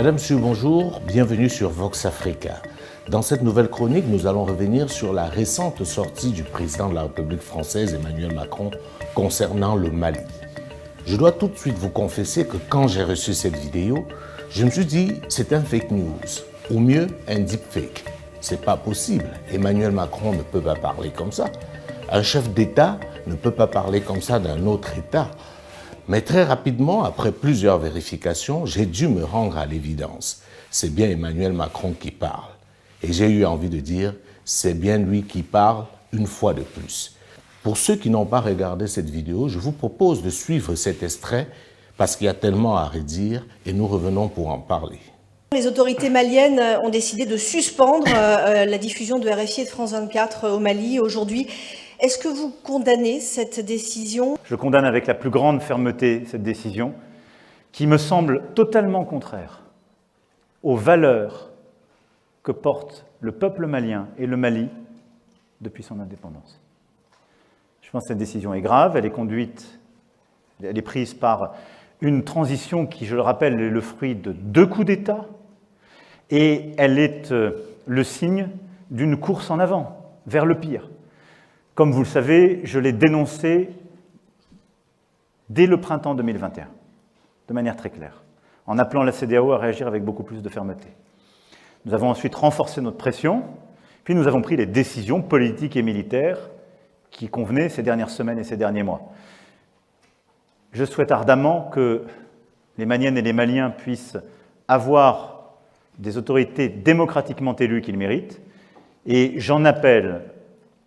Madame, Monsieur, bonjour, bienvenue sur Vox Africa. Dans cette nouvelle chronique, nous allons revenir sur la récente sortie du président de la République française, Emmanuel Macron, concernant le Mali. Je dois tout de suite vous confesser que quand j'ai reçu cette vidéo, je me suis dit c'est un fake news, ou mieux un deepfake. C'est pas possible, Emmanuel Macron ne peut pas parler comme ça. Un chef d'État ne peut pas parler comme ça d'un autre État. Mais très rapidement, après plusieurs vérifications, j'ai dû me rendre à l'évidence. C'est bien Emmanuel Macron qui parle. Et j'ai eu envie de dire, c'est bien lui qui parle une fois de plus. Pour ceux qui n'ont pas regardé cette vidéo, je vous propose de suivre cet extrait parce qu'il y a tellement à redire et nous revenons pour en parler. Les autorités maliennes ont décidé de suspendre la diffusion de RFI et de France 24 au Mali aujourd'hui. Est-ce que vous condamnez cette décision? Je condamne avec la plus grande fermeté cette décision qui me semble totalement contraire aux valeurs que porte le peuple malien et le Mali depuis son indépendance. Je pense que cette décision est grave, elle est prise par une transition qui, je le rappelle, est le fruit de 2 coups d'État et elle est le signe d'une course en avant vers le pire. Comme vous le savez, je l'ai dénoncé dès le printemps 2021, de manière très claire, en appelant la CEDEAO à réagir avec beaucoup plus de fermeté. Nous avons ensuite renforcé notre pression, puis nous avons pris les décisions politiques et militaires qui convenaient ces dernières semaines et ces derniers mois. Je souhaite ardemment que les Maliennes et les Maliens puissent avoir des autorités démocratiquement élues qu'ils méritent, et j'en appelle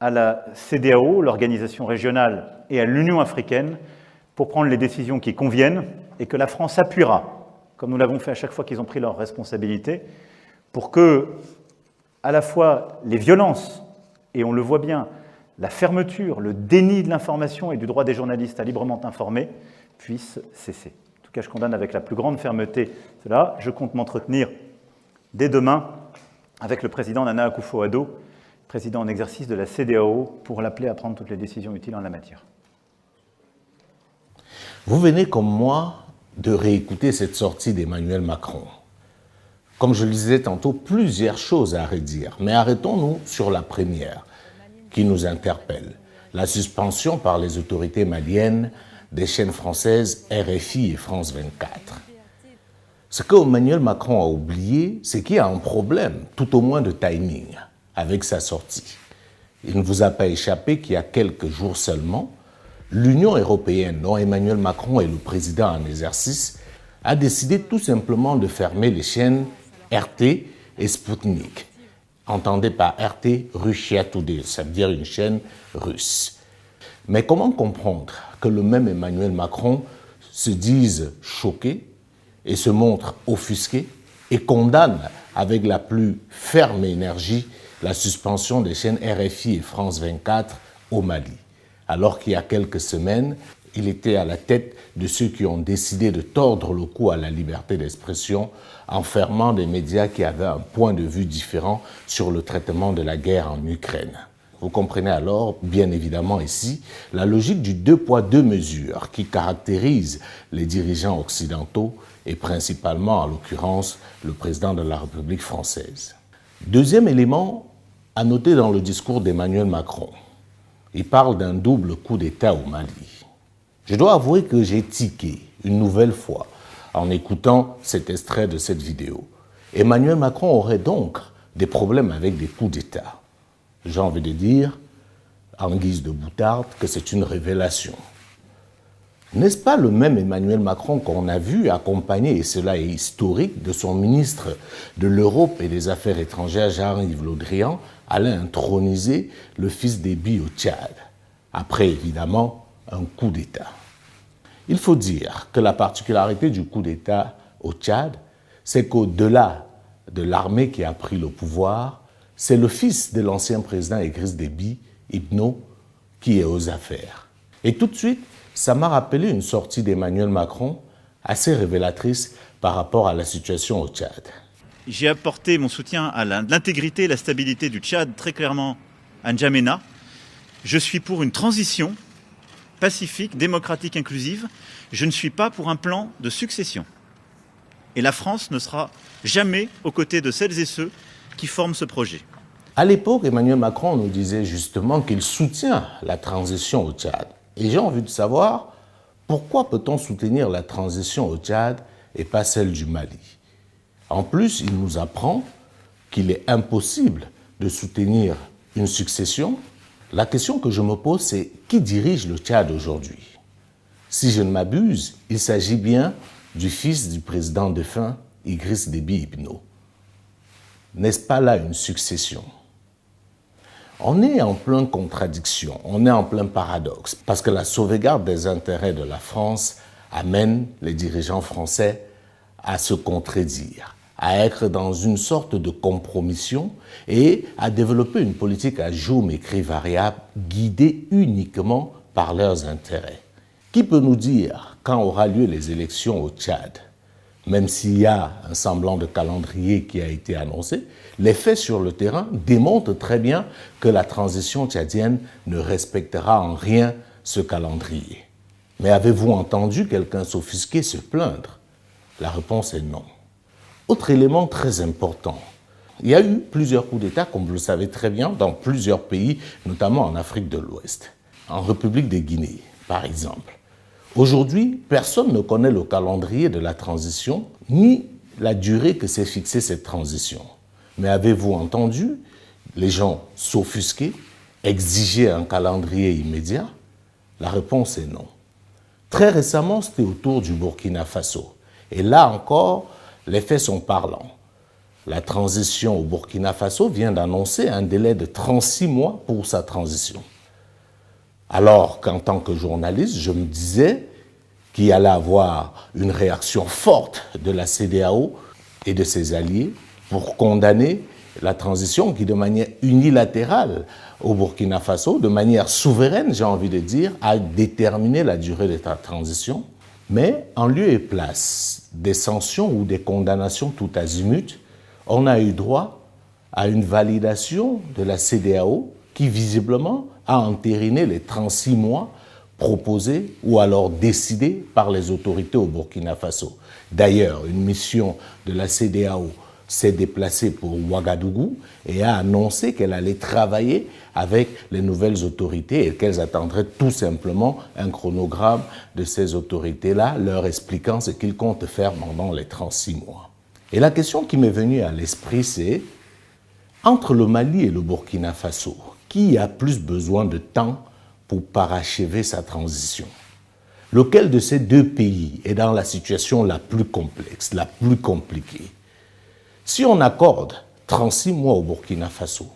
à la CEDEAO, l'organisation régionale, et à l'Union africaine pour prendre les décisions qui conviennent et que la France appuiera, comme nous l'avons fait à chaque fois qu'ils ont pris leurs responsabilités, pour que, à la fois, les violences, et on le voit bien, la fermeture, le déni de l'information et du droit des journalistes à librement informer, puissent cesser. En tout cas, je condamne avec la plus grande fermeté cela. Je compte m'entretenir dès demain avec le président Nana Akufo-Addo, président en exercice de la CEDEAO, pour l'appeler à prendre toutes les décisions utiles en la matière. Vous venez, comme moi, de réécouter cette sortie d'Emmanuel Macron. Comme je le disais tantôt, plusieurs choses à redire, mais arrêtons-nous sur la première, qui nous interpelle. La suspension par les autorités maliennes des chaînes françaises RFI et France 24. Ce que Emmanuel Macron a oublié, c'est qu'il y a un problème, tout au moins de timing, avec sa sortie. Il ne vous a pas échappé qu'il y a quelques jours seulement, l'Union européenne, dont Emmanuel Macron est le président en exercice, a décidé tout simplement de fermer les chaînes RT et Sputnik. Entendez par RT, Russia Today, ça veut dire une chaîne russe. Mais comment comprendre que le même Emmanuel Macron se dise choqué et se montre offusqué et condamne avec la plus ferme énergie la suspension des chaînes RFI et France 24 au Mali, alors qu'il y a quelques semaines, il était à la tête de ceux qui ont décidé de tordre le cou à la liberté d'expression en fermant des médias qui avaient un point de vue différent sur le traitement de la guerre en Ukraine. Vous comprenez alors, bien évidemment ici, la logique du 2 poids 2 mesures qui caractérise les dirigeants occidentaux et principalement, en l'occurrence, le président de la République française. Deuxième élément à noter dans le discours d'Emmanuel Macron. Il parle d'un double coup d'État au Mali. Je dois avouer que j'ai tiqué une nouvelle fois en écoutant cet extrait de cette vidéo. Emmanuel Macron aurait donc des problèmes avec des coups d'État. J'ai envie de dire, en guise de boutade, que c'est une révélation. N'est-ce pas le même Emmanuel Macron qu'on a vu accompagner, et cela est historique, de son ministre de l'Europe et des Affaires étrangères, Jean-Yves Le Drian, aller introniser le fils d'Éby au Tchad, après évidemment un coup d'État. Il faut dire que la particularité du coup d'État au Tchad, c'est qu'au-delà de l'armée qui a pris le pouvoir, c'est le fils de l'ancien président Idriss Déby, Ibno, qui est aux affaires. Et tout de suite, ça m'a rappelé une sortie d'Emmanuel Macron assez révélatrice par rapport à la situation au Tchad. J'ai apporté mon soutien à l'intégrité et la stabilité du Tchad, très clairement à N'Djamena. Je suis pour une transition pacifique, démocratique, inclusive. Je ne suis pas pour un plan de succession. Et la France ne sera jamais aux côtés de celles et ceux qui forment ce projet. À l'époque, Emmanuel Macron nous disait justement qu'il soutient la transition au Tchad. Et j'ai envie de savoir, pourquoi peut-on soutenir la transition au Tchad et pas celle du Mali? En plus, il nous apprend qu'il est impossible de soutenir une succession. La question que je me pose, c'est qui dirige le Tchad aujourd'hui? Si je ne m'abuse, il s'agit bien du fils du président défunt, Idriss Déby Itno. N'est-ce pas là une succession? On est en pleine contradiction, on est en plein paradoxe, parce que la sauvegarde des intérêts de la France amène les dirigeants français à se contredire, à être dans une sorte de compromission et à développer une politique à géométrie variable guidée uniquement par leurs intérêts. Qui peut nous dire quand aura lieu les élections au Tchad? Même s'il y a un semblant de calendrier qui a été annoncé, les faits sur le terrain démontrent très bien que la transition tchadienne ne respectera en rien ce calendrier. Mais avez-vous entendu quelqu'un s'offusquer, se plaindre? La réponse est non. Autre élément très important, il y a eu plusieurs coups d'État, comme vous le savez très bien, dans plusieurs pays, notamment en Afrique de l'Ouest, en République de Guinée, par exemple. Aujourd'hui, personne ne connaît le calendrier de la transition, ni la durée que s'est fixée cette transition. Mais avez-vous entendu les gens s'offusquer, exiger un calendrier immédiat? La réponse est non. Très récemment, c'était au tour du Burkina Faso. Et là encore, les faits sont parlants. La transition au Burkina Faso vient d'annoncer un délai de 36 mois pour sa transition. Alors qu'en tant que journaliste, je me disais qu'il allait avoir une réaction forte de la CEDEAO et de ses alliés pour condamner la transition qui, de manière unilatérale au Burkina Faso, de manière souveraine, j'ai envie de dire, a déterminé la durée de la transition. Mais en lieu et place des sanctions ou des condamnations tout azimut, on a eu droit à une validation de la CEDEAO qui, visiblement, a entériné les 36 mois proposés ou alors décidés par les autorités au Burkina Faso. D'ailleurs, une mission de la CEDEAO s'est déplacée pour Ouagadougou et a annoncé qu'elle allait travailler avec les nouvelles autorités et qu'elles attendraient tout simplement un chronogramme de ces autorités-là, leur expliquant ce qu'ils comptent faire pendant les 36 mois. Et la question qui m'est venue à l'esprit, c'est entre le Mali et le Burkina Faso, qui a plus besoin de temps pour parachever sa transition? Lequel de ces deux pays est dans la situation la plus complexe, la plus compliquée? Si on accorde 36 mois au Burkina Faso,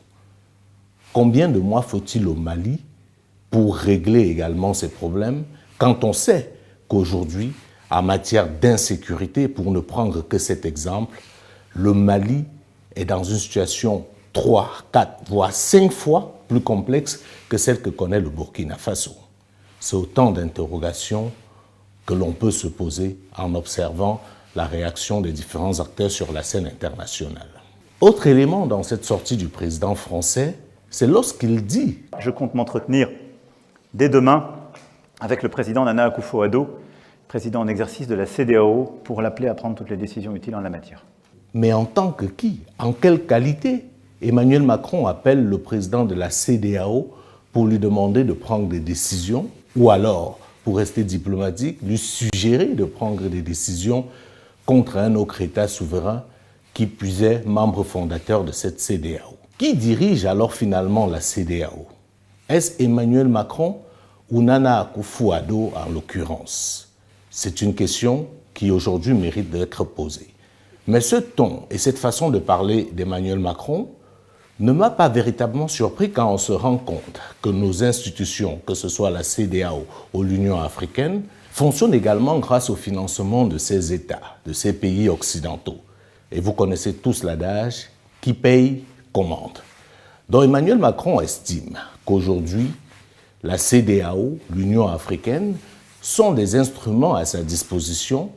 combien de mois faut-il au Mali pour régler également ces problèmes quand on sait qu'aujourd'hui, en matière d'insécurité, pour ne prendre que cet exemple, le Mali est dans une situation 3, 4, voire 5 fois plus complexe que celle que connaît le Burkina Faso. C'est autant d'interrogations que l'on peut se poser en observant la réaction des différents acteurs sur la scène internationale. Autre élément dans cette sortie du président français, c'est lorsqu'il dit « Je compte m'entretenir dès demain avec le président Nana Akufo-Addo, président en exercice de la CEDEAO, pour l'appeler à prendre toutes les décisions utiles en la matière. » Mais en tant que qui? En quelle qualité Emmanuel Macron appelle le président de la CEDEAO pour lui demander de prendre des décisions, ou alors, pour rester diplomatique, lui suggérer de prendre des décisions contre un autre État souverain qui puisait membre fondateur de cette CEDEAO. Qui dirige alors finalement la CEDEAO? Est-ce Emmanuel Macron ou Nana Akufo-Addo en l'occurrence? C'est une question qui aujourd'hui mérite d'être posée. Mais ce ton et cette façon de parler d'Emmanuel Macron ne m'a pas véritablement surpris quand on se rend compte que nos institutions, que ce soit la CEDEAO ou l'Union africaine, fonctionnent également grâce au financement de ces États, de ces pays occidentaux. Et vous connaissez tous l'adage « qui paye, commande ». Donc Emmanuel Macron estime qu'aujourd'hui, la CEDEAO, l'Union africaine, sont des instruments à sa disposition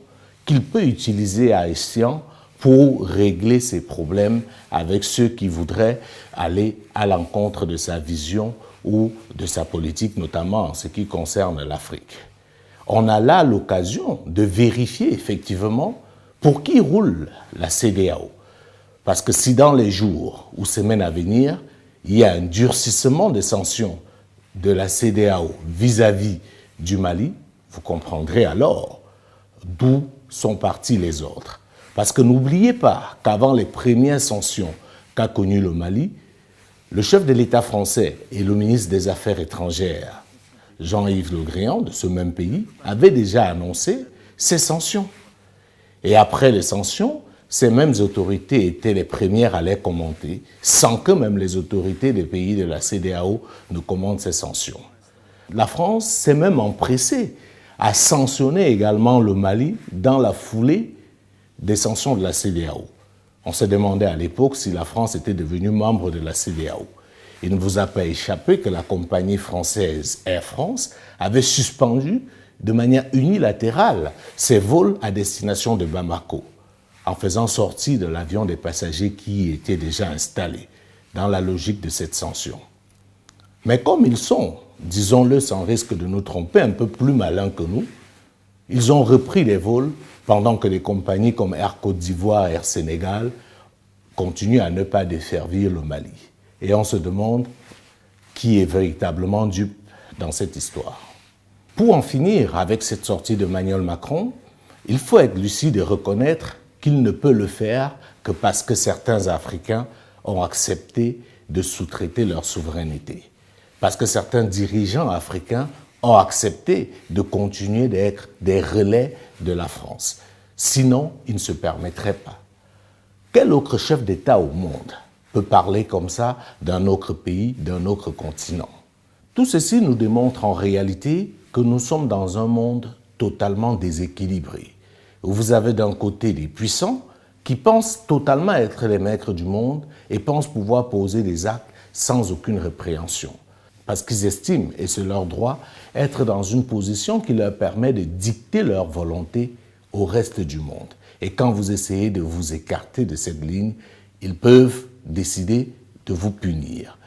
qu'il peut utiliser à escient pour régler ses problèmes avec ceux qui voudraient aller à l'encontre de sa vision ou de sa politique, notamment en ce qui concerne l'Afrique. On a là l'occasion de vérifier effectivement Pour qui roule la CEDEAO? Parce que si dans les jours ou semaines à venir, il y a un durcissement des sanctions de la CEDEAO vis-à-vis du Mali, vous comprendrez alors d'où sont partis les autres. Parce que n'oubliez pas qu'avant les premières sanctions qu'a connues le Mali, le chef de l'État français et le ministre des Affaires étrangères, Jean-Yves Le Drian, de ce même pays, avaient déjà annoncé ces sanctions. Et après les sanctions, ces mêmes autorités étaient les premières à les commenter, sans que même les autorités des pays de la CEDEAO ne commentent ces sanctions. La France s'est même empressée à sanctionner également le Mali dans la foulée des sanctions de la CEDEAO. On se demandait à l'époque si la France était devenue membre de la CEDEAO. Il ne vous a pas échappé que la compagnie française Air France avait suspendu de manière unilatérale ses vols à destination de Bamako, en faisant sortir de l'avion des passagers qui y étaient déjà installés, dans la logique de cette sanction. Mais comme ils sont, disons-le sans risque de nous tromper, un peu plus malins que nous, ils ont repris les vols pendant que des compagnies comme Air Côte d'Ivoire, Air Sénégal continuent à ne pas desservir le Mali. Et on se demande qui est véritablement dupe dans cette histoire. Pour en finir avec cette sortie d'Emmanuel Macron, il faut être lucide et reconnaître qu'il ne peut le faire que parce que certains Africains ont accepté de sous-traiter leur souveraineté. Parce que certains dirigeants africains ont accepté de continuer d'être des relais de la France. Sinon, ils ne se permettraient pas. Quel autre chef d'État au monde peut parler comme ça d'un autre pays, d'un autre continent? Tout ceci nous démontre en réalité que nous sommes dans un monde totalement déséquilibré, où vous avez d'un côté des puissants qui pensent totalement être les maîtres du monde et pensent pouvoir poser des actes sans aucune répréhension. Parce qu'ils estiment, et c'est leur droit, être dans une position qui leur permet de dicter leur volonté au reste du monde. Et quand vous essayez de vous écarter de cette ligne, ils peuvent décider de vous punir.